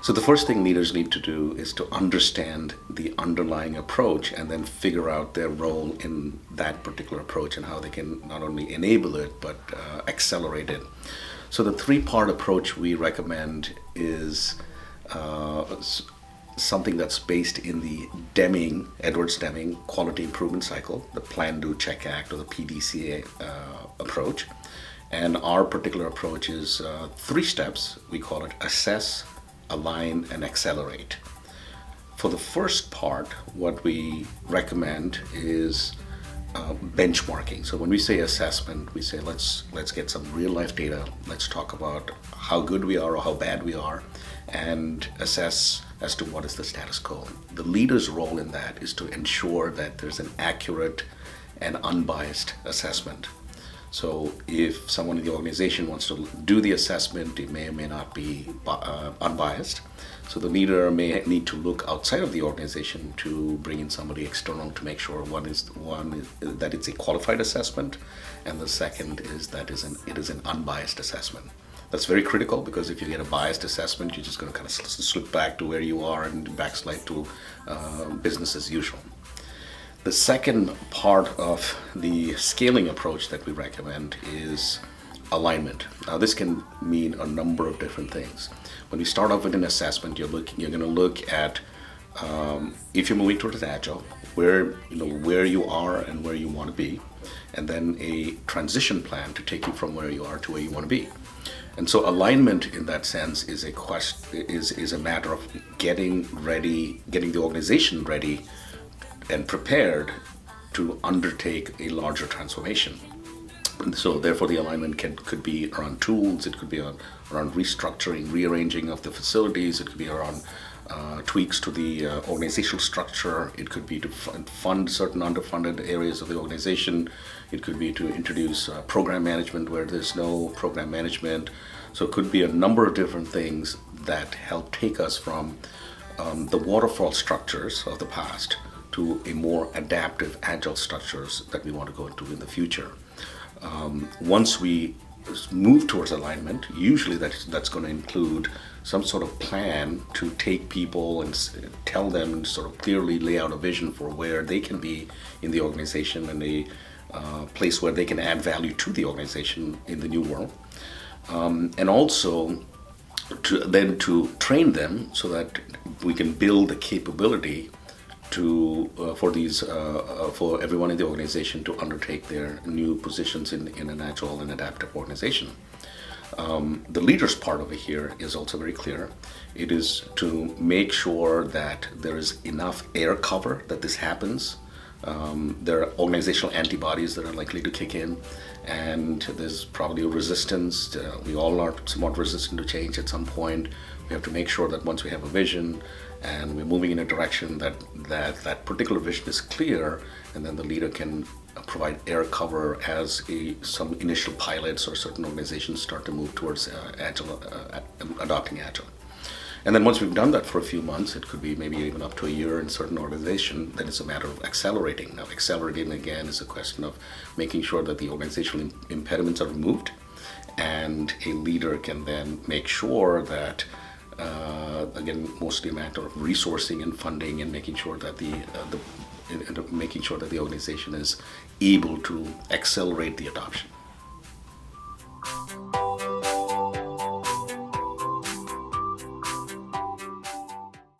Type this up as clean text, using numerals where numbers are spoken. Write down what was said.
So the first thing leaders need to do is to understand the underlying approach and then figure out their role in that particular approach and how they can not only enable it but accelerate it. So the three-part approach we recommend is something that's based in the Edwards Deming quality improvement cycle, the Plan, Do, Check, Act, or the PDCA approach. And our particular approach is three steps. We call it assess, align, and accelerate. For the first part, what we recommend is benchmarking. So when we say assessment, we say let's get some real life data. Let's talk about how good we are or how bad we are, and assess as to what is the status quo. The leader's role in that is to ensure that there's an accurate and unbiased assessment. So if someone in the organization wants to do the assessment, it may or may not be unbiased. So the leader may need to look outside of the organization to bring in somebody external to make sure one is that it's a qualified assessment, and the second is that it is an unbiased assessment. That's very critical, because if you get a biased assessment, you're just going to kind of slip back to where you are and backslide to business as usual. The second part of the scaling approach that we recommend is alignment. Now, this can mean a number of different things. When we start off with an assessment, you're going to look at if you're moving towards Agile, where you are and where you want to be, and then a transition plan to take you from where you are to where you want to be. And so alignment in that sense is a matter of getting the organization ready and prepared to undertake a larger transformation. And so therefore the alignment could be around tools, it could be around restructuring, rearranging of the facilities, it could be around tweaks to the organizational structure, it could be to fund certain underfunded areas of the organization, it could be to introduce program management where there's no program management. So it could be a number of different things that help take us from the waterfall structures of the past to a more adaptive, agile structures that we want to go into in the future. Once we move towards alignment, usually that's going to include some sort of plan to take people and tell them and sort of clearly lay out a vision for where they can be in the organization and a place where they can add value to the organization in the new world. And also to train them so that we can build the capability for everyone in the organization to undertake their new positions in an agile and adaptive organization. The leader's part of it here is also very clear. It is to make sure that there is enough air cover that this happens. There are organizational antibodies that are likely to kick in, and there's probably a resistance. We all are somewhat resistant to change at some point. We have to make sure that once we have a vision and we're moving in a direction that particular vision is clear, and then the leader can provide air cover as some initial pilots or certain organizations start to move towards adopting Agile. And then once we've done that for a few months, it could be maybe even up to a year in certain organization, then it's a matter of accelerating. Now, accelerating again is a question of making sure that the organizational impediments are removed, and a leader can then make sure that again, mostly a matter of resourcing and funding and making sure that the organization is able to accelerate the adoption.